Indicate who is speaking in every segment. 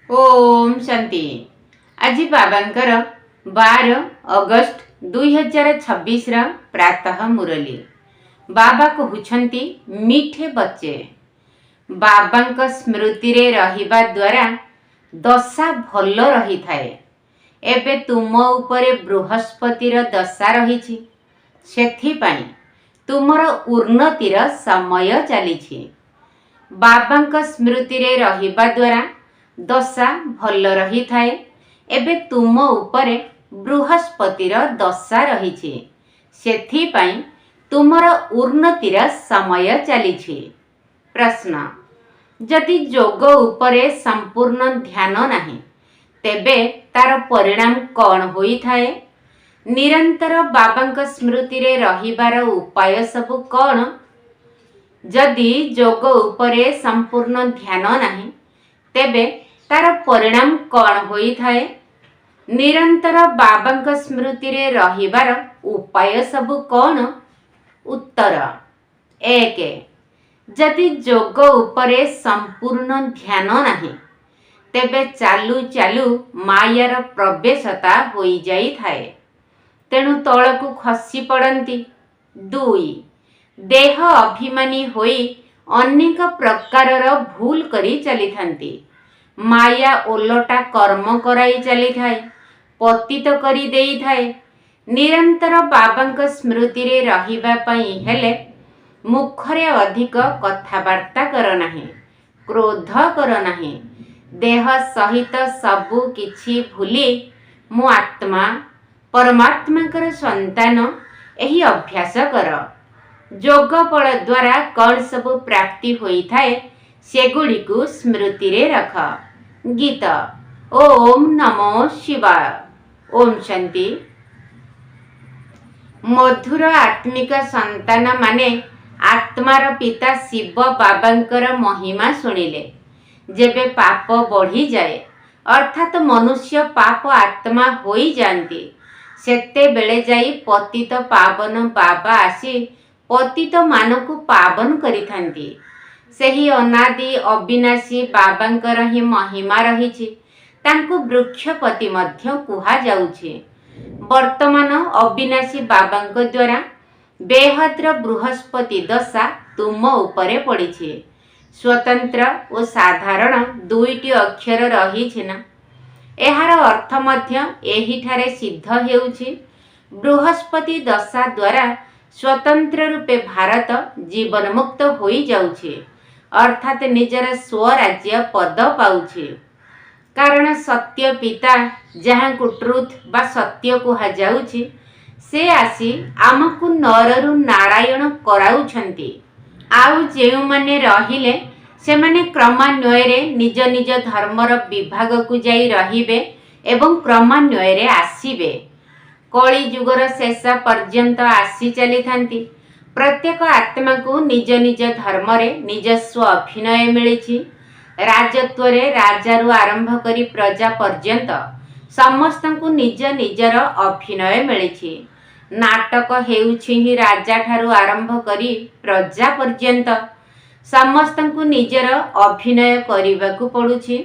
Speaker 1: ओम शांति। आज बाबांकर 12 अगस्त 2026 प्रातः मुरली। बाबा कहउछंती मीठे बच्चे बाबा स्मृति रे रहिबा द्वारा दशा भल रही थाए। एबे तुम उपरे बृहस्पतिर दशा रही, सेथिपाई तुमर उन्नतिर समय चली। बाबा स्मृति रे रहिबा द्वारा दशा भल रही थाए। एबे तुम उपरे बृहस्पतिर दशा रही, सेथिपाई तुमर उन्नतिर समय चली। प्रश्न, जदि जोग उपरे संपूर्ण ध्यान नहीं तेबे तार परिणाम कौन होई थाए? निरंतर बाबा स्मृति रे रहिबार उपाय सबु कौन? जदि जोग उपरे संपूर्ण ध्यान नहीं तेबे तार परिणाम कौन होई थाए? निरंतर बाबा स्मृति रे रहिबार उपाय सबु कौन? उत्तर, 1, जदि जोग उपरे संपूर्ण ध्यान नहीं तेबे चालू चालू मायार प्रवेशता होई जाई थाए, तेणु तळकु खसी पड़ती। 2, देह अभिमानी होई अनेक प्रकारर भूल करी चली थांती। माया ओलटा कर्म कराई चली थाए, पतित करी देई थाए। निरंतर बाबा स्मृति रे रहिबा पई हेले मुखरे अधिक कथावार्ता कर नाही, क्रोध कर नाही। देह सहित सबु किछि भूली मु आत्मा परमात्मा कर संतान एही अभ्यास कर। जोग बल द्वारा कौन सबु प्राप्ति होई थाए सेगुड़ी को स्मृति रे रख। गीत ओम नमो शिवाय। ओम शांति। मधुर आत्मिक संतान माने आत्मार पिता शिव बाबांकर महिमा सुनिले जेबे पाप बढ़ी जाए अर्थात मनुष्य पाप आत्मा होई जानती, सेते बेले जाई पतित पावन बाबा आसी पतित मानकु पावन करि थांती। सेही अनादि अविनाशी बाबांकर ही महिमा रही, तांकु वृक्षपति मध्य कुहा जाउछि। वर्तमान अविनाशी बाबांक द्वारा बेहद्र बृहस्पति दशा तुम उपरे पड़िछि। स्वतंत्र और साधारण दुईटी अक्षर रही ना, एहार अर्थ मध्य एही ठारे सिद्ध हेउछि। बृहस्पति दशा द्वारा स्वतंत्र रूपे भारत जीवन मुक्त होई जाउछि, अर्थात निजर स्वराज्य पद पाउछि। कारण सत्य पिता जहाँ को ट्रुथ बा सत्य कुहा जाउछि, से आसी आमकु नररु नारायण कराउछंती। आउ जेउ माने रहिले से माने क्रमान्वये निज निज धर्मर विभाग को जाई रहिबे एवं क्रमान्वये आसीबे। कली जुगर शेष पर्यंत आसी चली थांती। प्रत्येक आत्मा को निज निज धर्म रे निजस्व अभिनय मिलिछि। राजत्व रे राजारु आरंभ करी प्रजा पर्यंत समस्तंकु निज निजर अभिनय मिलिछि। नाटक हेउछि ही राजा ठारु आरंभ करी प्रजा पर्यंत समस्तंकु निजर अभिनय करिबाकु पडुछि।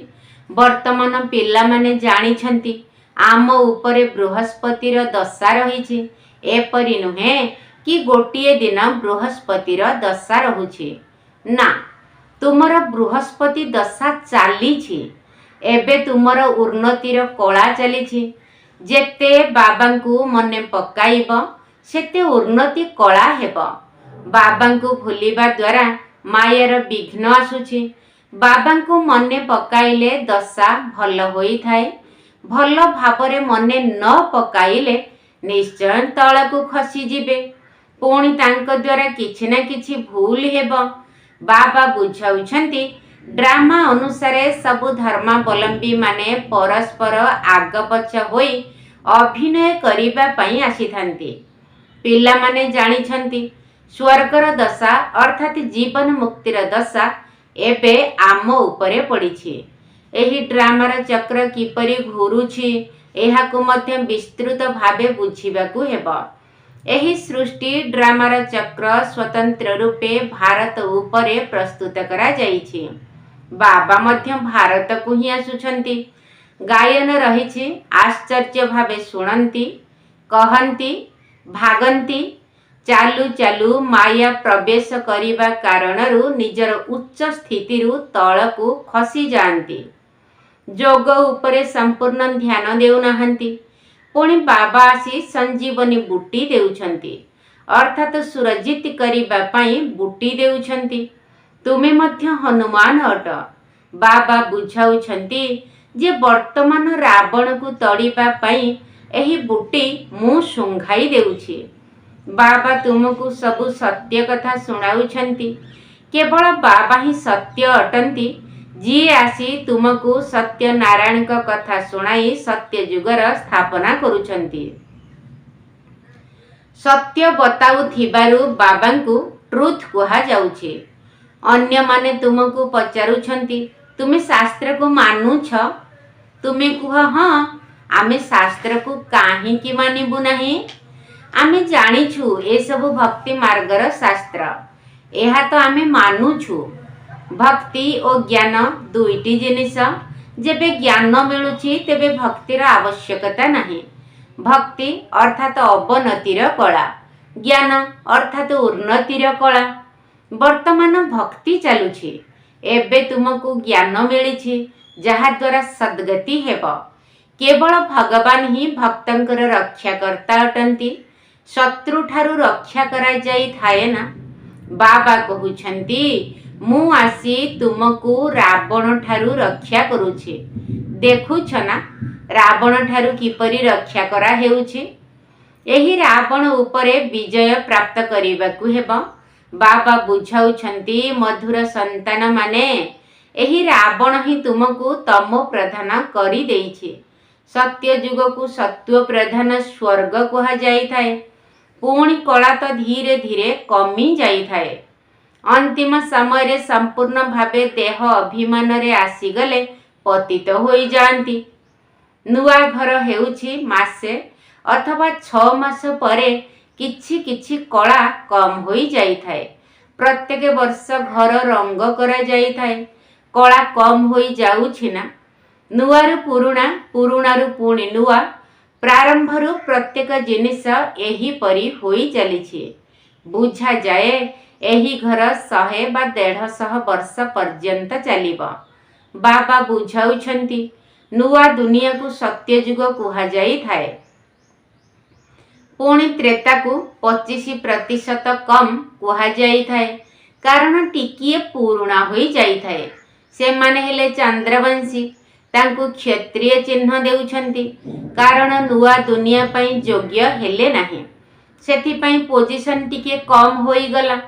Speaker 1: वर्तमान पिला माने जानिछंती आम उपरे बृहस्पतिर दशा रही। एपरि नुहे कि गोटिए दिन बृहस्पतिर दशा रहुछि ना, तुमर बृहस्पति दशा चली। एबे तुमर उन्नतिर कला चली। जेते बाबांकु मने पकाइब सेते उन्नति कला हेब। बाबांकु भूलिबा द्वारा मायार विघ्न आसुछि। बाबांकु मने पकाइले दशा भल होई थाए। भल भावरे मने न पकाइले निश्चय तळकु खसी जिबे। पुणी तांक द्वारा किछि ना किछि भूल हेब। बाबा बुझाउछंती ड्रामा अनुसारे सबु धर्मावलंबी माने परस्पर आगपछ होई अभिनय करिबा पई आसीथांती। पिला माने जानिछंती स्वर्गर दशा अर्थात जीवन मुक्तिर दशा एबे आम उपरे पड़िछि। एही ड्रामार चक्र किपरि घुरुछि एहाकु मध्य विस्तृत भावे बुझिबाकु हेब। एही सृष्टि ड्रामार चक्र स्वतंत्र रूपे भारत उपरे प्रस्तुत करा जाइछि। बाबा मध्य भारत को ही आसुछंती। गायन रही आश्चर्य भावे शुणती, कहती, भागती। चालू चालू माया प्रवेश करिबा कारणरू निजर उच्च स्थितिरु तळकू खसी जाती। जोग उपरे संपूर्ण ध्यान देउनाहांती। पुणी बाबा आसी संजीवनी बुटी देउछंती, अर्थात सुरजित करिबा पाई बुटी देउछंती। तुमे मध्य हनुमान अट। बाबा बुझाउछंती जे वर्तमान रावण को तड़िबा पाई एही बुटी मु सुंघाई देउछि। बाबा तुमको सबु सत्य कथा सुनाउछंती। केवल बाबा ही सत्य अटंती, जी आसी तुमको सत्य नारायण का कथा सुनाई सत्य युगर स्थापना करुछंती। सत्य बताउथिबारु बाबांकु ट्रुथ कुहा जाउछि। अन्य माने तुमको पचारुछंती, तुमे शास्त्र को मानुछ? तुमे कुह हाँ, आमे शास्त्र को काहे कि मानिबु नाही? आमे जानिछु ए सबु भक्ति मार्गर शास्त्र, एहा तो आमे मानुछु। भक्ति और ज्ञान दुईटी जिनिस। जेबे ज्ञान मिलुछि तेबे भक्तिर आवश्यकता नाही। भक्ति अर्थात अवनतिर कला, ज्ञान अर्थात उन्नतिर कला। वर्तमान भक्ति चलुछि, एबे तुमको ज्ञान मिलिछि जहा द्वारा सद्गति हेब। केवल भगवान ही भक्तंकर रक्षाकर्ता अटंती, शत्रु ठारू रक्षा करा जाई थाए ना। बाबा कहुछंती मु आसी तुमको रावण ठारू रक्षा करुछि। देखुछ ना रावण ठारू किपरि रक्षा करा हेउछि। एही रावण उपरे विजय प्राप्त करिबाकु हेब। बाबा बुझाउछंती मधुर संतान माने एही रावण ही तुमको तमो प्रधान करि देइछि। सत्य युग को सत्व प्रधान स्वर्ग कहा जाई थाए। पुणी कला तो धीरे धीरे कमी जाई थाए। अंतिम समय रे संपूर्ण भावे देह अभिमान रे आसीगले पतित होई जांती। नुआ घर हेउछि मासे अथवा 6 मास परे किछि किछि कला कम होई जाई थाए। प्रत्येक वर्ष घर रंग करा जाई थाए। कला कम होई जाउछि ना। नुआरु पुरुणा, पुरुणारु पुणी नुआ, प्रारंभरु प्रत्येक जिनिस एही परी होई चलिछि। बुझा जाए एही घर 100 बा 150 वर्ष पर्यंत चलिबा। बाबा बुझाउछंती नुआ दुनिया को सत्य युग कुहा जाई थाए। पुणी त्रेता को 25% कम कुहा जाई थाए, कारण टिकिए पुरुणा होई जाई थाए। से माने हेले चंद्रवंशी, तांकु क्षत्रिय चिन्ह देउछंती, कारण नुआ दुनिया पई योग्य हेले नाही। सेथिपई पोजिशन टिके कम होई गला।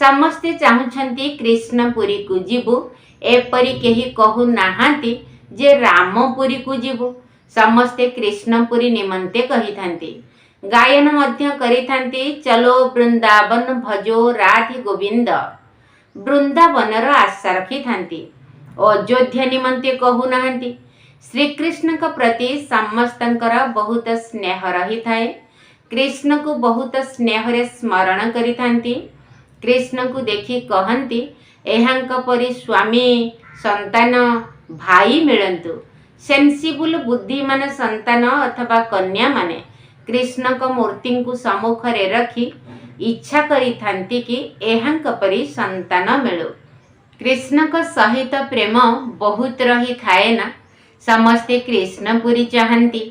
Speaker 1: समस्ते चाहुछंती कृष्णपुरी को जीवु, एपरी केही कहु नाहांती जे रामपुरी को जीवु। समस्ते कृष्णपुरी निमंते कहिथांती। गायन मध्य करिथांती, चलो वृंदावन भजो राधे गोविंद। वृंदावनर आशा रखिथांती। अयोध्या निमंते कहु नाहांती। श्रीकृष्ण का प्रति समस्तंकर बहुत स्नेह रही थाए। कृष्ण को बहुत स्नेह रे स्मरण करिथांती। कृष्ण को देखि कहंती, एहांक परि स्वामी, संतान, भाई मिलंतु। सेंसिबल बुद्धिमान संतान अथवा कन्या माने कृष्ण को मूर्ति को सम्मुख रे रखी इच्छा करिथांती कि एहांक परि संतान मिलु। कृष्ण को सहित प्रेम बहुत रही थाए ना। समस्ते कृष्णपुरी चाहती।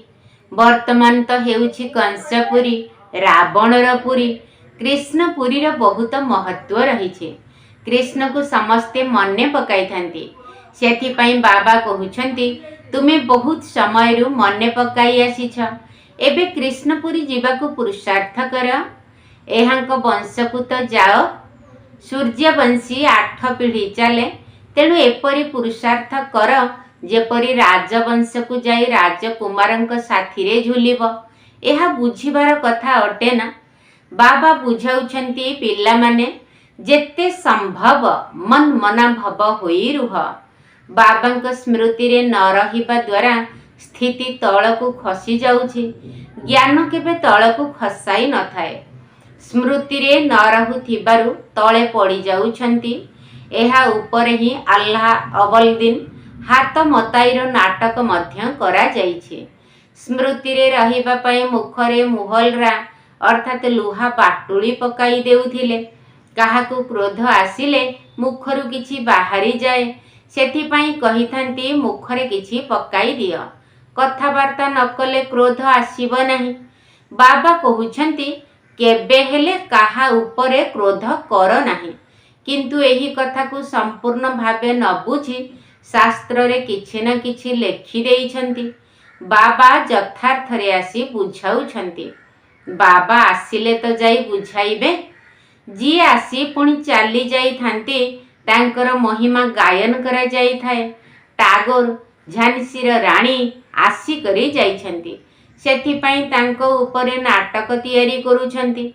Speaker 1: वर्तमान तो हेउछि कंसपुरी, रावणर पुरी। कृष्णपुरी रो बहुत महत्व रही। कृष्ण को समस्ते मने पकाई थांती। सेथिपई बाबा कहउछंती, तुमे बहुत समय रु मने पकाई आसीछ। एबे कृष्णपुरी जीवाको पुरुषार्थ कर। एहांक वंश को तो जाओ। सूर्यवंशी 8 पीढ़ी चले, तेणु एपरी पुरुषार्थ कर जेपरी राजवंश को जाई राजकुमारंक साथी रे झुलिब। एहा बुझिबार कथा अटे ना। बाबा बुझाउछंती पिल्ला माने जेते संभव मन मना भव होई रुह। बाबांक स्मृति रे न रहिबा द्वारा स्थिति तळकू खसी जाउछि। ज्ञान केबे तळकू खसाई न थाए। स्मृति रे न रहुथिबारु तळे पड़ी जाउछंती। ଏହା ଉପରେ ହିଁ ଆଲ୍ଲାହ ଅବଲଦିନ ହାତ ମତାଇର ନାଟକ ମଧ୍ୟ କରାଯାଇଛି। ସ୍ମୃତିରେ ରହିବା ପାଇଁ ମୁଖରେ ମୁହଲରା ଅର୍ଥାତ୍ ଲୁହା ବାଟୁଳି ପକାଇ ଦେଉଥିଲେ। କାହାକୁ କ୍ରୋଧ ଆସିଲେ ମୁଖରୁ କିଛି ବାହାରିଯାଏ, ସେଥିପାଇଁ କହିଥାନ୍ତି ମୁଖରେ କିଛି ପକାଇ ଦିଅ। କଥାବାର୍ତ୍ତା ନ କଲେ କ୍ରୋଧ ଆସିବ ନାହିଁ। ବାବା କହୁଛନ୍ତି କେବେ ହେଲେ କାହା ଉପରେ କ୍ରୋଧ କର ନାହିଁ। କିନ୍ତୁ ଏହି କଥାକୁ ସମ୍ପୂର୍ଣ୍ଣ ଭାବେ ନ ବୁଝି ଶାସ୍ତ୍ରରେ କିଛି ନା କିଛି ଲେଖି ଦେଇଛନ୍ତି। ବାବା ଯଥାର୍ଥରେ ଆସି ବୁଝାଉଛନ୍ତି। ବାବା ଆସିଲେ ତ ଯାଇ ବୁଝାଇବେ। ଯିଏ ଆସି ପୁଣି ଚାଲି ଯାଇଥାନ୍ତି ତାଙ୍କର ମହିମା ଗାୟନ କରାଯାଇଥାଏ। ଟାଗୋର ଝାନ୍ସୀର ରାଣୀ ଆସିକରି ଯାଇଛନ୍ତି, ସେଥିପାଇଁ ତାଙ୍କ ଉପରେ ନାଟକ ତିଆରି କରୁଛନ୍ତି।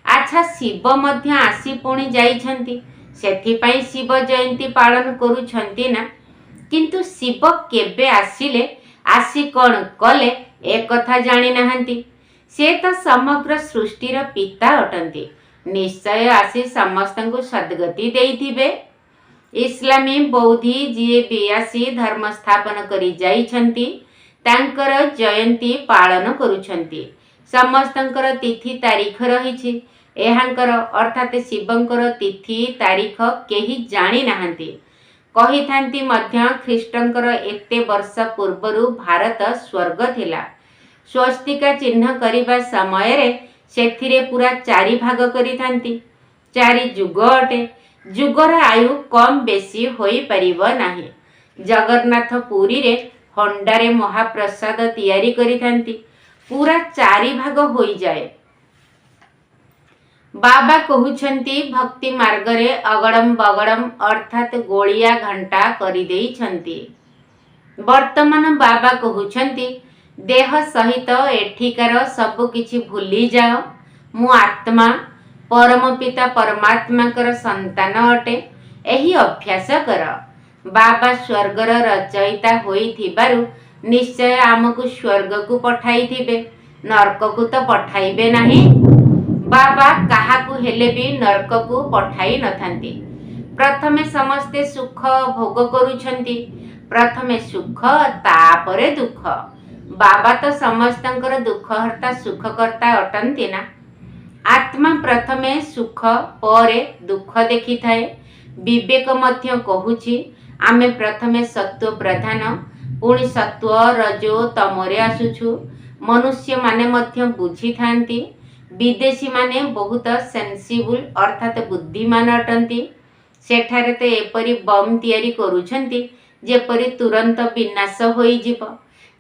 Speaker 1: ଆଚ୍ଛା, ଶିବ ମଧ୍ୟ ଆସି ପୁଣି ଯାଇଛନ୍ତି, ସେଥିପାଇଁ ଶିବ ଜୟନ୍ତୀ ପାଳନ କରୁଛନ୍ତି ନା? କିନ୍ତୁ ଶିବ କେବେ ଆସିଲେ, ଆସି କ'ଣ କଲେ ଏକଥା ଜାଣିନାହାନ୍ତି। ସେ ତ ସମଗ୍ର ସୃଷ୍ଟିର ପିତା ଅଟନ୍ତି। ନିଶ୍ଚୟ ଆସି ସମସ୍ତଙ୍କୁ ସଦ୍ଗତି ଦେଇଥିବେ। ଇସଲାମୀ ବୌଦ୍ଧୀ ଯିଏ ବି ଆସି ଧର୍ମ ସ୍ଥାପନ କରି ଯାଇଛନ୍ତି ତାଙ୍କର ଜୟନ୍ତୀ ପାଳନ କରୁଛନ୍ତି। ସମସ୍ତଙ୍କର ତିଥି ତାରିଖ ରହିଛି। ଏହାଙ୍କର ଅର୍ଥାତ୍ ଶିବଙ୍କର ତିଥି ତାରିଖ କେହି ଜାଣି ନାହାନ୍ତି। କହିଥାନ୍ତି ମଧ୍ୟ ଖ୍ରୀଷ୍ଟଙ୍କର ଏତେ ବର୍ଷ ପୂର୍ବରୁ ଭାରତ ସ୍ୱର୍ଗ ଥିଲା। ସ୍ୱସ୍ତିକା ଚିହ୍ନ କରିବା ସମୟରେ ସେଥିରେ ପୁରା 4 ଭାଗ କରିଥାନ୍ତି। 4 ଯୁଗ ଅଟେ। ଯୁଗର ଆୟୁ କମ୍ ବେଶୀ ହୋଇପାରିବ ନାହିଁ। ଜଗନ୍ନାଥ ପୁରୀରେ ହଣ୍ଡାରେ ମହାପ୍ରସାଦ ତିଆରି କରିଥାନ୍ତି, ପୁରା 4 ଭାଗ ହୋଇଯାଏ। ବାବା କହୁଛନ୍ତି ଭକ୍ତି ମାର୍ଗରେ ଅଗଡ଼ମ ବଗଡ଼ମ ଅର୍ଥାତ୍ ଗୋଳିଆ ଘଣ୍ଟା କରିଦେଇଛନ୍ତି। ବର୍ତ୍ତମାନ ବାବା କହୁଛନ୍ତି ଦେହ ସହିତ ଏଠିକାର ସବୁ କିଛି ଭୁଲିଯାଅ। ମୁଁ ଆତ୍ମା, ପରମ ପିତା ପରମାତ୍ମାଙ୍କର ସନ୍ତାନ ଅଟେ। ଏହି ଅଭ୍ୟାସ କର। ବାବା ସ୍ୱର୍ଗର ରଚୟିତା ହୋଇଥିବାରୁ ନିଶ୍ଚୟ ଆମକୁ ସ୍ୱର୍ଗକୁ ପଠାଇଥିବେ, ନର୍କକୁ ତ ପଠାଇବେ ନାହିଁ। ବାବା କାହାକୁ ହେଲେ ବି ନର୍କକୁ ପଠାଇ ନଥାନ୍ତି। ପ୍ରଥମେ ସମସ୍ତେ ସୁଖ ଭୋଗ କରୁଛନ୍ତି। ପ୍ରଥମେ ସୁଖ, ତାପରେ ଦୁଃଖ। ବାବା ତ ସମସ୍ତଙ୍କର ଦୁଃଖହର୍ତ୍ତା ସୁଖକର୍ତ୍ତା ଅଟନ୍ତି ନା। ଆତ୍ମା ପ୍ରଥମେ ସୁଖ ପରେ ଦୁଃଖ ଦେଖିଥାଏ। ବିବେକ ମଧ୍ୟ କହୁଛି ଆମେ ପ୍ରଥମେ ସତ୍ତ୍ୱ ପ୍ରଧାନ, ପୁଣି ସତ୍ତ୍ୱ ରଜୋ ତମରେ ଆସୁଛୁ। ମନୁଷ୍ୟମାନେ ମଧ୍ୟ ବୁଝିଥାନ୍ତି। ବିଦେଶୀମାନେ ବହୁତ ସେନ୍ସିବୁଲ ଅର୍ଥାତ୍ ବୁଦ୍ଧିମାନ ଅଟନ୍ତି। ସେଠାରେ ତ ଏପରି ବମ୍ ତିଆରି କରୁଛନ୍ତି ଯେପରି ତୁରନ୍ତ ବିନାଶ ହୋଇଯିବ।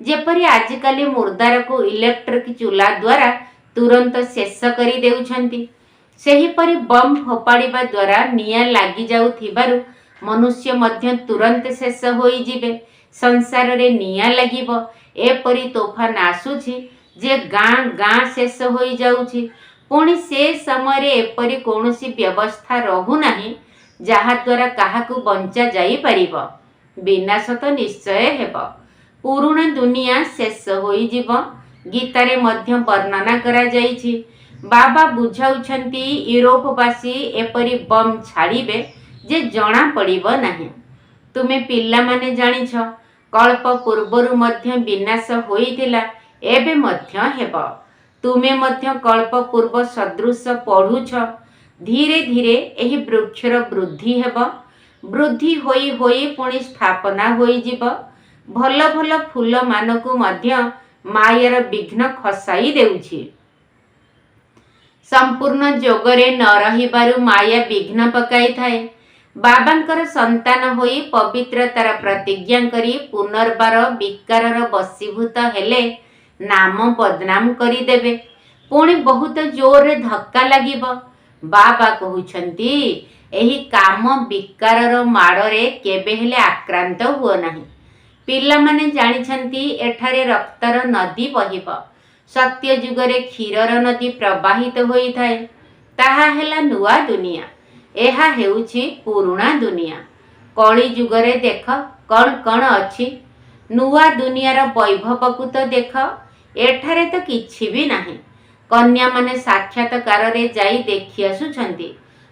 Speaker 1: ଯେପରି ଆଜିକାଲି ମୁର୍ଦ୍ଦାରକୁ ଇଲେକ୍ଟ୍ରିକ୍ ଚୁଲା ଦ୍ୱାରା ତୁରନ୍ତ ଶେଷ କରି ଦେଉଛନ୍ତି, ସେହିପରି ବମ୍ ଫୋପାଡ଼ିବା ଦ୍ୱାରା ନିଆଁ ଲାଗିଯାଉଥିବାରୁ ମନୁଷ୍ୟ ମଧ୍ୟ ତୁରନ୍ତ ଶେଷ ହୋଇଯିବେ। ସଂସାରରେ ନିଆଁ ଲାଗିବ। ଏପରି ତୋଫାନ ଆସୁଛି ଯେ ଗାଁ ଗାଁ ଶେଷ ହୋଇଯାଉଛି। ପୁଣି ସେ ସମୟରେ ଏପରି କୌଣସି ବ୍ୟବସ୍ଥା ରହୁନାହିଁ ଯାହାଦ୍ୱାରା କାହାକୁ ବଞ୍ଚା ଯାଇପାରିବ। ବିନାଶ ତ ନିଶ୍ଚୟ ହେବ। ପୁରୁଣା ଦୁନିଆ ଶେଷ ହୋଇଯିବ। ଗୀତାରେ ମଧ୍ୟ ବର୍ଣ୍ଣନା କରାଯାଇଛି। ବାବା ବୁଝାଉଛନ୍ତି ୟୁରୋପବାସୀ ଏପରି ବମ୍ ଛାଡ଼ିବେ ଯେ ଜଣା ପଡ଼ିବ ନାହିଁ। ତୁମେ ପିଲାମାନେ ଜାଣିଛ, କଳ୍ପ ପୂର୍ବରୁ ମଧ୍ୟ ବିନାଶ ହୋଇଥିଲା, ଏବେ ମଧ୍ୟ ହେବ। ତୁମେ ମଧ୍ୟ କଳ୍ପ ପୂର୍ବ ସଦୃଶ ପଢ଼ୁଛ। ଧୀରେ ଧୀରେ ଏହି ବୃକ୍ଷର ବୃଦ୍ଧି ହେବ। ବୃଦ୍ଧି ହୋଇ ହୋଇ ପୁଣି ସ୍ଥାପନା ହୋଇଯିବ। ଭଲ ଭଲ ଫୁଲମାନଙ୍କୁ ମଧ୍ୟ ମାୟାର ବିଘ୍ନ ଖସାଇ ଦେଉଛି। ସମ୍ପୂର୍ଣ୍ଣ ଯୋଗରେ ନ ରହିବାରୁ ମାୟା ବିଘ୍ନ ପକାଇଥାଏ। ବାବାଙ୍କର ସନ୍ତାନ ହୋଇ ପବିତ୍ରତାର ପ୍ରତିଜ୍ଞା କରି ପୁନର୍ବାର ବିକାରର ବଶୀଭୂତ ହେଲେ ନାମ ବଦନାମ କରିଦେବେ। ପୁଣି ବହୁତ ଜୋରରେ ଧକ୍କା ଲାଗିବ। ବାବା କହୁଛନ୍ତି ଏହି କାମ ବିକାରର ମାଡ଼ରେ କେବେ ହେଲେ ଆକ୍ରାନ୍ତ ହୁଅ ନାହିଁ। ପିଲାମାନେ ଜାଣିଛନ୍ତି ଏଠାରେ ରକ୍ତର ନଦୀ ବହିବ। ସତ୍ୟ ଯୁଗରେ କ୍ଷୀରର ନଦୀ ପ୍ରବାହିତ ହୋଇଥାଏ। ତାହା ହେଲା ନୂଆ ଦୁନିଆ। ଏହା ହେଉଛି ପୁରୁଣା ଦୁନିଆ। କଳି ଯୁଗରେ ଦେଖ କ'ଣ କ'ଣ ଅଛି। ନୂଆ ଦୁନିଆର ବୈଭବକୁ ତ ଦେଖ। ଏଠାରେ ତ କିଛି ବି ନାହିଁ। କନ୍ୟାମାନେ ସାକ୍ଷାତକାରରେ ଯାଇ ଦେଖି ଆସୁଛନ୍ତି।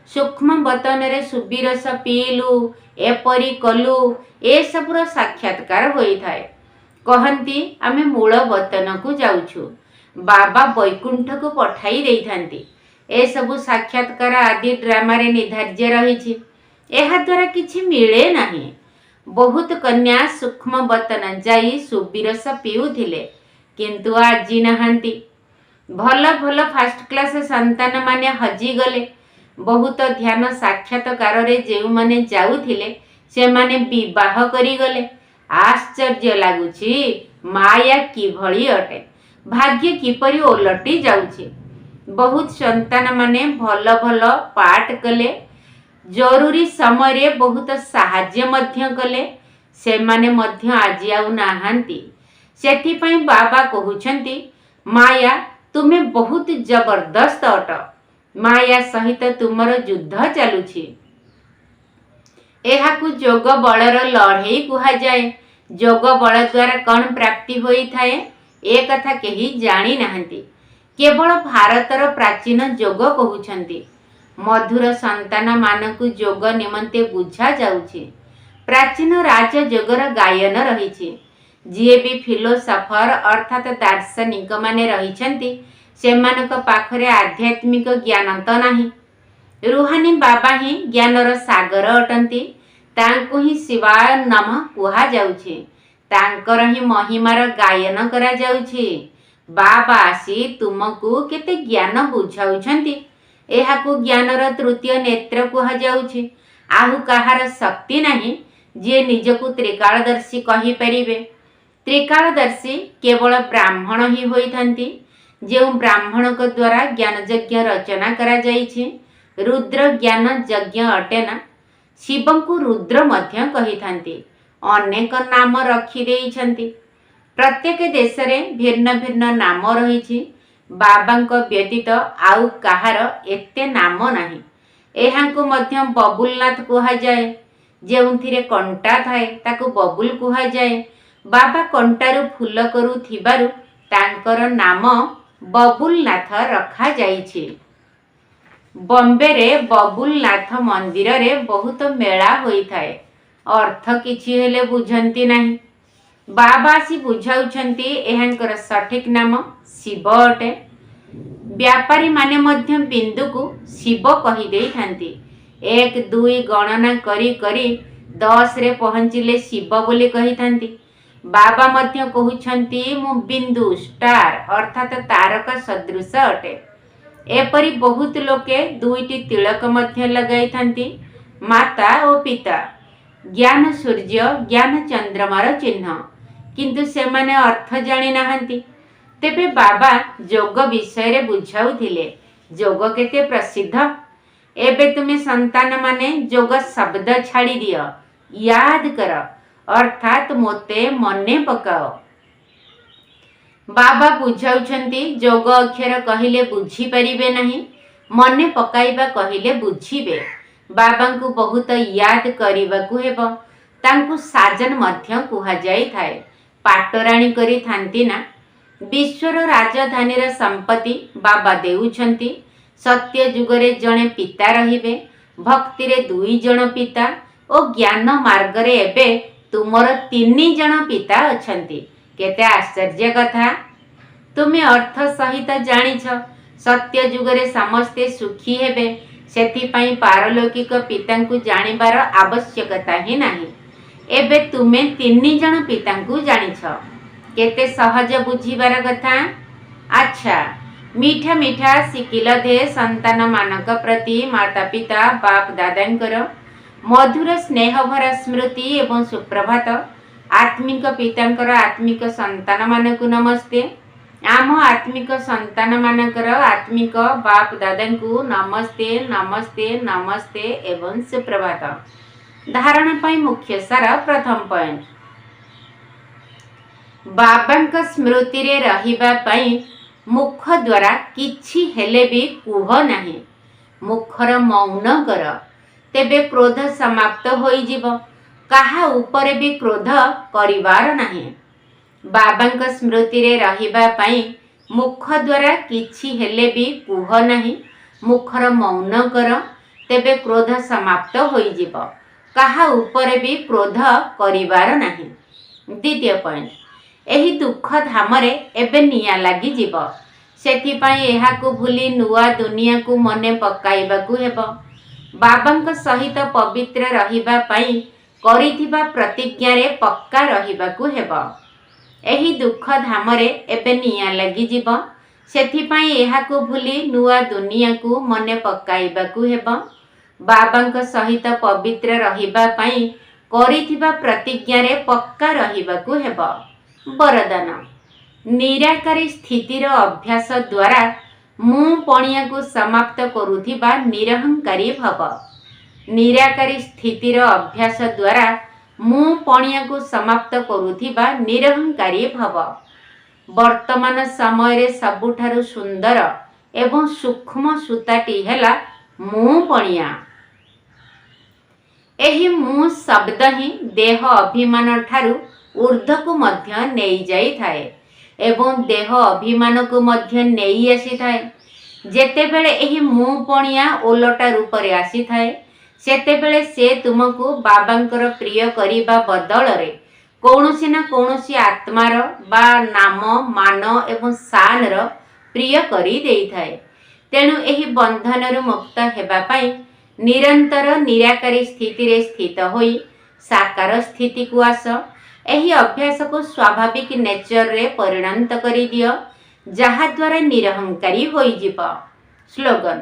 Speaker 1: सूक्ष्म बतन सुबिरस पीलु एपरी कलु एसबुर साक्षात्कार होता है। कहती आमे मूल बतन को जाऊछु, बाबा वैकुंठ को पठाई दे थांती। ए सबु साक्षात्कार आदि ड्रामा रे निर्धार्य रही। एहा द्वारा किछि मिले नाही। बहुत कन्या सूक्ष्म बतन जाई सुबिरस पीउथिले, किंतु आजी नहांती। भल भल फास्ट क्लास संतान माने हजी गले। बहुत ध्यान साक्षात्कार रे जेउ माने जाउथिले से माने विवाह करी गले। आश्चर्य लागुछि, माया किभଳି अटे, भाग्य किपरि ओलटी जाउछि। बहुत संतान माने भल भल पाठ कले, जरूरी समय रे बहुत साहाय्य मध्य कले, से माने मध्य आजी आउ नाहांती। सेथि पई बाबा कहउछंती, माया तुमे बहुत जबरदस्त अट, माया सहित तुमर युद्ध चलुछि। एहाकु जोग बलर लड़ई कुहा जाए। जोग बल द्वारा कौन प्राप्ति होई थाए ए कथा केही जानी नाहंती। केवल भारतर प्राचीन जोग कहउछंती। मधुर संतान मानकु जोग निमंते बुझा जाउछि। प्राचीन राजयोगर गायन रहिछि। जिए भी फिलोसफर अर्थात दार्शनिक माने रहिछंती, सेमानक पाखरे आध्यात्मिक ज्ञान तो नाही। रूहानी बाबा ही ज्ञानर सागर अटंती। तांको ही शिवाय नमः कुहा जाउछि। तांकर ही महिमार गायन करा जाउछि। बाबा आसी तुमको केते ज्ञान बुझाउछंती। एहाकु ज्ञानर तृतीय नेत्र कुहा जाउछि। आहु कहार शक्ति नाही जे निजकु त्रिकालदर्शी कहि परिबे। त्रिकालदर्शी केवल ब्राह्मण ही होइथांती। जो ब्राह्मण को द्वारा ज्ञान यज्ञ रचना करा जाइछि। रुद्र ज्ञान यज्ञ अटेना। शिवं को रुद्र मध्य कहिथांती। अनेक नाम रखी देइछंती। प्रत्येक देश रे भिन्न भिन्न नाम रहिछि। बाबांक व्यतीत आउ कहार एते नाम नाही। एहांको मध्य बबुलनाथ कुहा जाए। जेउथिरे कंटा थाए ताकु बबुल कुहा जाए। बाबा कंटारु फूल करू थिबारु तांकर नाम बबुलनाथ रखा जाइछि। बॉम्बे रे बबुलनाथ मंदिर रे बहुत मेला होई थाए। अर्थ किछि हेले बुझंती नाही। बाबा सी बुझाउछंती एहांकर सठिक नाम शिव अटे। व्यापारी माने मध्य बिंदु को शिव कहि देई थांती। 1 2 गणना करी करी 10 रे पहुंचिले शिव बोली कहि थांती। बाबा मध्य कहउछंती मु बिंदु स्टार अर्थात तारका सदृश अटे। एपरी बहुत लोके 2टी तिलक मध्य लगाई थांती। माता और पिता, ज्ञान सूर्य, ज्ञान चंद्रमार चिन्ह, किंतु सेमाने अर्थ जानी नाहंती। तेबे बाबा जोग विषय रे बुझाउथिले। जोग केते प्रसिद्ध। एबे तुमे संतान माने जोग शब्द छाड़ी दियो, याद कर, अर्थात मोते मने पकाओ। बाबा बुझाउछंती जोग अक्षर कहिले बुझी परिबे नहीं, मने पकाइबा कहिले बुझीबे। बाबा को बहुत याद करिबाकु हेबो। तांकु साजन मध्य कुहा जाई थाए। पाटराणी करी थांती ना। विश्वर राजधानी रा संपत्ति बाबा देउछंती। सत्य जुगरे जणे पिता रहिबे, भक्ति रे 2 जण पिता और ज्ञान मार्ग रे एबे तुमर 3 जण पिता अछंती। केते आश्चर्य कथा। तुमे अर्थ सहित जानिछ सत्य जुगरे समस्ते सुखी हेबे, सेथि पई पारलौकिक पितांकु जानिबार आवश्यकता ही नाही। एबे तुमे 3 जण पितांकु जानिछ। केते सहज बुझीबार कथा। अच्छा, मीठा मीठा सिकिल दे संतान मानक प्रति माता पिता बाप दादांकर मधुर स्नेह भरा स्मृति एवं सुप्रभात। आत्मिक पितांकर आत्मिक संतान मानकु नमस्ते। आम आत्मिक संतान मानकर आत्मिक बाप दादांकु नमस्ते नमस्ते नमस्ते एवं सुप्रभात। धारणा पई मुख्य सार प्रथम पॉइंट। बाबांक स्मृति रे रहिबा पई मुख द्वारा किछि हेले भी कुह नाही। मुखर मौन कर, तेबे क्रोध समाप्त होई जीव। काहा ऊपर भी क्रोध करिवार नाही। बाबांक स्मृति रे रहिबा पई मुख द्वारा किछि हेले भी कुह नाही। मुखर मौन कर, ତେବେ କ୍ରୋଧ ସମାପ୍ତ ହୋଇଯିବ। କାହା ଉପରେ ବି କ୍ରୋଧ କରିବାର ନାହିଁ। ଦ୍ୱିତୀୟ ପଏଣ୍ଟ, ଏହି ଦୁଃଖ ଧାମରେ ଏବେ ନିଆଁ ଲାଗିଯିବ। ସେଥିପାଇଁ ଏହାକୁ ଭୁଲି ନୂଆ ଦୁନିଆକୁ ମନେ ପକାଇବାକୁ ହେବ। ବାବାଙ୍କ ସହିତ ପବିତ୍ର ରହିବା ପାଇଁ କରିଥିବା ପ୍ରତିଜ୍ଞାରେ ପକ୍କା ରହିବାକୁ ହେବ। ଏହି ଦୁଃଖ ଧାମରେ ଏବେ ନିଆଁ ଲାଗିଯିବ। ସେଥିପାଇଁ ଏହାକୁ ଭୁଲି ନୂଆ ଦୁନିଆକୁ ମନେ ପକାଇବାକୁ ହେବ। ବାବାଙ୍କ ସହିତ ପବିତ୍ର ରହିବା ପାଇଁ କରିଥିବା ପ୍ରତିଜ୍ଞାରେ ପକ୍କା ରହିବାକୁ ହେବ। ବରଦାନ, ନିରାକାରୀ ସ୍ଥିତିର ଅଭ୍ୟାସ ଦ୍ୱାରା ମୁଁ ପଣିଆକୁ ସମାପ୍ତ କରୁଥିବା ନିରହଙ୍କାରୀ ଭବ। ନିରାକାରୀ ସ୍ଥିତିର ଅଭ୍ୟାସ ଦ୍ୱାରା ମୁଁ ପଣିଆକୁ ସମାପ୍ତ କରୁଥିବା ନିରହଙ୍କାରୀ ଭବ। ବର୍ତ୍ତମାନ ସମୟରେ ସବୁଠାରୁ ସୁନ୍ଦର ଏବଂ ସୂକ୍ଷ୍ମ ସୂତାଟି ହେଲା ମୁଁ ପଣିଆ। ଏହି ମୁଁ ଶବ୍ଦ ହିଁ ଦେହ ଅଭିମାନ ଠାରୁ ଊର୍ଦ୍ଧ୍ୱକୁ ମଧ୍ୟ ନେଇଯାଇଥାଏ ଏବଂ ଦେହ ଅଭିମାନକୁ ମଧ୍ୟ ନେଇ ଆସିଥାଏ। ଯେତେବେଳେ ଏହି ମୁଁ ପଣିଆ ଓଲଟା ରୂପରେ ଆସିଥାଏ, ସେତେବେଳେ ସେ ତୁମକୁ ବାବାଙ୍କର ପ୍ରିୟ କରିବା ବଦଳରେ କୌଣସି ନା କୌଣସି ଆତ୍ମାର ବା ନାମ, ମାନ ଏବଂ ଶାନର ପ୍ରିୟ କରି ଦେଇଥାଏ। ତେଣୁ ଏହି ବନ୍ଧନରୁ ମୁକ୍ତ ହେବା ପାଇଁ ନିରନ୍ତର ନିରାକାରୀ ସ୍ଥିତିରେ ସ୍ଥିତ ହୋଇ ସାକାର ସ୍ଥିତିକୁ ଆସ। ଏହି ଅଭ୍ୟାସକୁ ସ୍ୱାଭାବିକ ନେଚରରେ ପରିଣତ କରିଦିଅ, ଯାହାଦ୍ୱାରା ନିରହଙ୍କାରୀ ହୋଇଯିବ। ସ୍ଲୋଗାନ,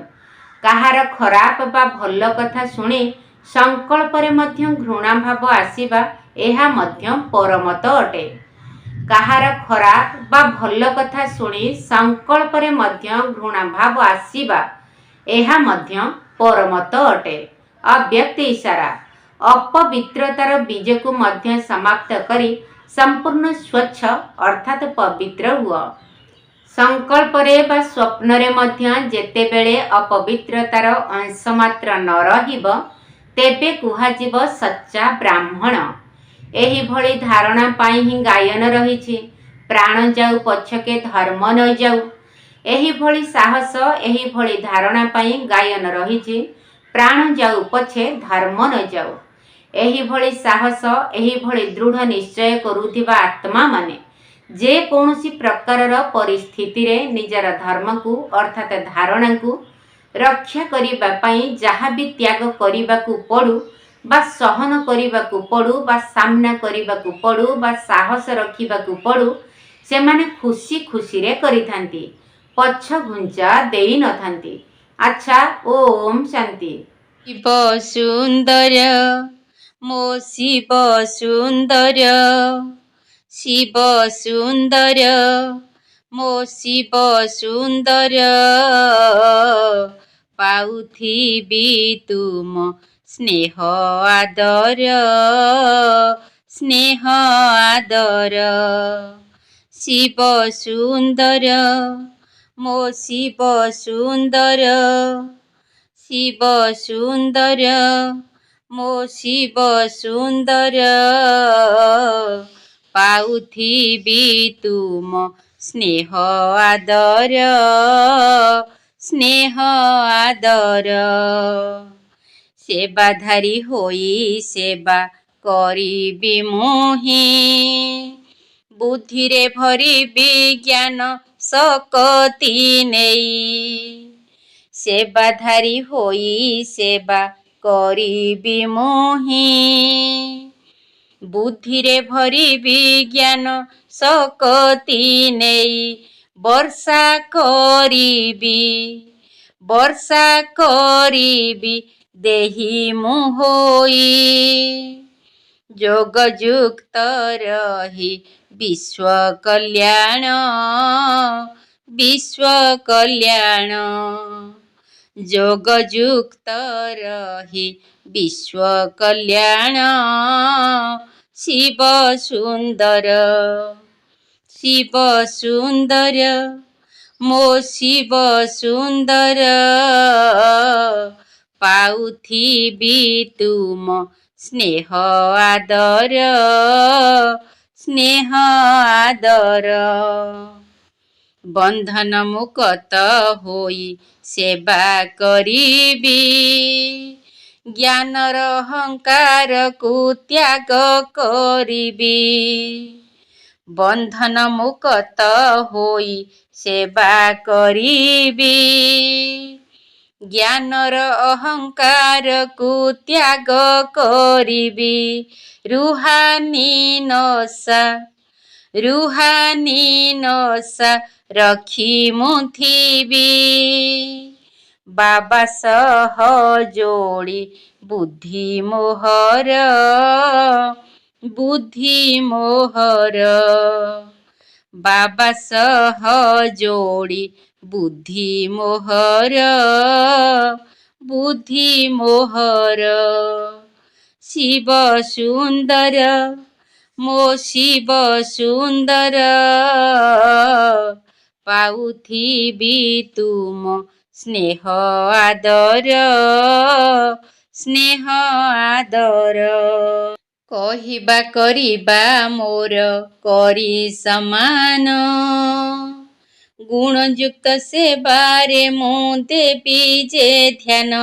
Speaker 1: କାହାର ଖରାପ ବା ଭଲ କଥା ଶୁଣି ସଂକଳ୍ପରେ ମଧ୍ୟ ଘୃଣାଭାବ ଆସିବା ଏହା ମଧ୍ୟ ପରମତ ଅଟେ। କାହାର ଖରାପ ବା ଭଲ କଥା ଶୁଣି ସଂକଳ୍ପରେ ମଧ୍ୟ ଘୃଣାଭାବ ଆସିବା ଏହା ମଧ୍ୟ ପରମତ ଅଟେ। ଅବ୍ୟକ୍ତ ଇଶାରା, ଅପବିତ୍ରତାର ବୀଜକୁ ମଧ୍ୟ ସମାପ୍ତ କରି ସମ୍ପୂର୍ଣ୍ଣ ସ୍ୱଚ୍ଛ ଅର୍ଥାତ୍ ପବିତ୍ର ହୁଅ। ସଂକଳ୍ପରେ ବା ସ୍ୱପ୍ନରେ ମଧ୍ୟ ଯେତେବେଳେ ଅପବିତ୍ରତାର ଅଂଶ ମାତ୍ର ନ ରହିବ, ତେବେ କୁହାଯିବ ସଚ୍ଚା ବ୍ରାହ୍ମଣ। ଏହିଭଳି ଧାରଣା ପାଇଁ ହିଁ ଗାୟନ ରହିଛି, ପ୍ରାଣ ଯାଉ ପଛକେ ଧର୍ମ ନ ଯାଉ। ଏହିଭଳି ସାହସ, ଏହିଭଳି ଧାରଣା ପାଇଁ ଗାୟନ ରହିଛି, ପ୍ରାଣ ଯାଉ ପଛେ ଧର୍ମ ନ ଯାଉ। ଏହିଭଳି ସାହସ, ଏହିଭଳି ଦୃଢ଼ ନିଶ୍ଚୟ କରୁଥିବା ଆତ୍ମାମାନେ ଯେକୌଣସି ପ୍ରକାରର ପରିସ୍ଥିତିରେ ନିଜର ଧର୍ମକୁ ଅର୍ଥାତ୍ ଧାରଣାକୁ ରକ୍ଷା କରିବା ପାଇଁ ଯାହା ବି ତ୍ୟାଗ କରିବାକୁ ପଡ଼ୁ ବା ସହନ କରିବାକୁ ପଡ଼ୁ ବା ସାମ୍ନା କରିବାକୁ ପଡ଼ୁ ବା ସାହସ ରଖିବାକୁ ପଡ଼ୁ, ସେମାନେ ଖୁସି ଖୁସିରେ କରିଥାନ୍ତି, ପଛ ଘୁଞ୍ଚା ଦେଇନଥାନ୍ତି। ଆଚ୍ଛା, ଓମ୍ ଶାନ୍ତି।
Speaker 2: ଶିବ ସୁନ୍ଦର ମୋ ଶିବ ସୁନ୍ଦର, ଶିବ ସୁନ୍ଦର ମୋ ଶିବ ସୁନ୍ଦର, ପାଉଥିବି ତୁମ ସ୍ନେହ ଆଦର, ସ୍ନେହ ଆଦର। ଶିବ ସୁନ୍ଦର ମୋ ଶିବ ସୁନ୍ଦର, ଶିବ ସୁନ୍ଦର ମୋ ଶିବ ସୁନ୍ଦର, ପାଉଥିବି ତୁମ ସ୍ନେହ ଆଦର, ସ୍ନେହ ଆଦର। ସେବାଧାରୀ ହୋଇ ସେବା କରିବି ମୁହିଁ, ବୁଦ୍ଧିରେ ଭରିବି ଜ୍ଞାନ ଶକ୍ତି ନେଇ। ସେବାଧାରୀ ହୋଇ ସେବା କରିବି ମୁହିଁ, ବୁଦ୍ଧିରେ ଭରିବି ଜ୍ଞାନ ଶକ୍ତି ନେଇ। ବର୍ଷା କରିବି, ବର୍ଷା କରିବି ଦେହି ମୁଁ ହୋଇ, ଯୋଗଯୁକ୍ତ ରହି ବିଶ୍ୱ କଲ୍ୟାଣ, ବିଶ୍ୱ କଲ୍ୟାଣ। ଯୋଗଯୁକ୍ତ ରହି ବିଶ୍ୱ କଲ୍ୟାଣ। ଶିବ ସୁନ୍ଦର, ଶିବ ସୁନ୍ଦର ମୋ ଶିବ ସୁନ୍ଦର, ପାଉଥିବି ତୁମ ସ୍ନେହ ଆଦର, ସ୍ନେହ ଆଦର। ବନ୍ଧନ ମୁକ୍ତ ହୋଇ ସେବା କରିବି। ଜ୍ଞାନର ଅହଙ୍କାରକୁ ତ୍ୟାଗ କରିବି। ବନ୍ଧନ ମୁକ୍ତ ହୋଇ ସେବା କରିବି। ଜ୍ଞାନର ଅହଙ୍କାରକୁ ତ୍ୟାଗ କରିବି। ରୁହାନି ନଶା ରଖି ମୁଁ ଥିବି। ବାବା ସହ ଯୋଡ଼ି ବୁଦ୍ଧି ମୋହର ବାବା ସହ ଯୋଡ଼ି ବୁଦ୍ଧି ମୋହର ଶିବ ସୁନ୍ଦର ମୋ ଶିବ ସୁନ୍ଦର ପାଉଥିବି ତୁମ ସ୍ନେହ ଆଦର କହିବା କରିବା ମୋର କରି ସମାନ ଗୁଣଯୁକ୍ତ ସେବାରେ ମୁଁ ଦେବି ଯେ ଧ୍ୟାନ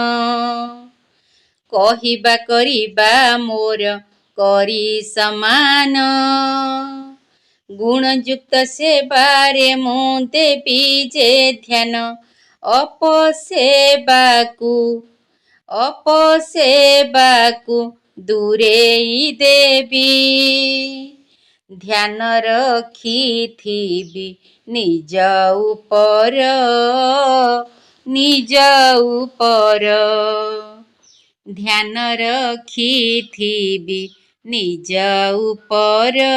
Speaker 2: କହିବା କରିବା ମୋର କରି ସମାନ ଗୁଣଯୁକ୍ତ ସେବାରେ ମୁଁ ଦେବି ଯେ ଧ୍ୟାନ ଅପସେବାକୁ ଦୂରେଇ ଦେବି ଧ୍ୟାନ ରଖିଥିବି ନିଜ ଉପର ଧ୍ୟାନ ରଖିଥିବି ନିଜ ଉପର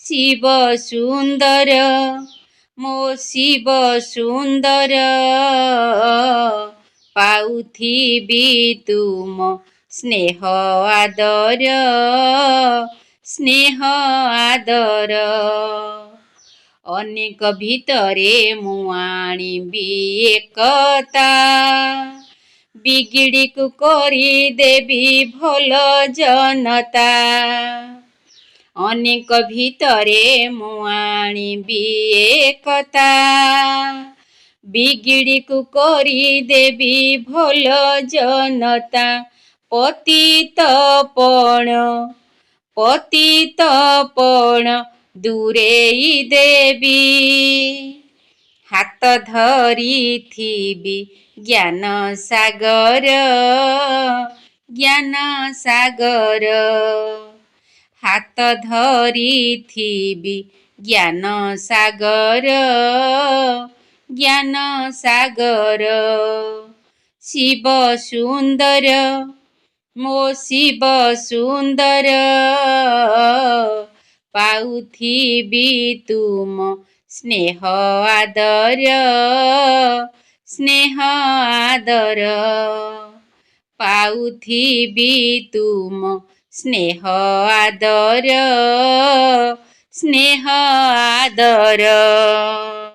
Speaker 2: ଶିବ ସୁନ୍ଦର ମୋ ଶିବ ସୁନ୍ଦର ପାଉଥିବି ତୁମ ସ୍ନେହ ଆଦର ଅନେକ ଭିତରେ ମୁଁ ଆଣିବି ଏକତା ବିଗିଡ଼ିକୁ କରିଦେବି ଭଲ ଜନତା ଅନେକ ଭିତରେ ମୁଁ ଆଣିବି ଏକତା ବିଗିଡ଼ିକୁ କରିଦେବି ଭଲ ଜନତା ପତିତପଣ ଦୂରେଇ ଦେବି ହାତ ଧରିଥିବି ଜ୍ଞାନ ସାଗର ହାତ ଧରିଥିବି ଜ୍ଞାନ ସାଗର ଶିବ ସୁନ୍ଦର ମୋ ଶିବ ସୁନ୍ଦର ପାଉଥିବି ତୁମ ସ୍ନେହ ଆଦର ପାଉଥିବି ତୁମ ସ୍ନେହ ଆଦର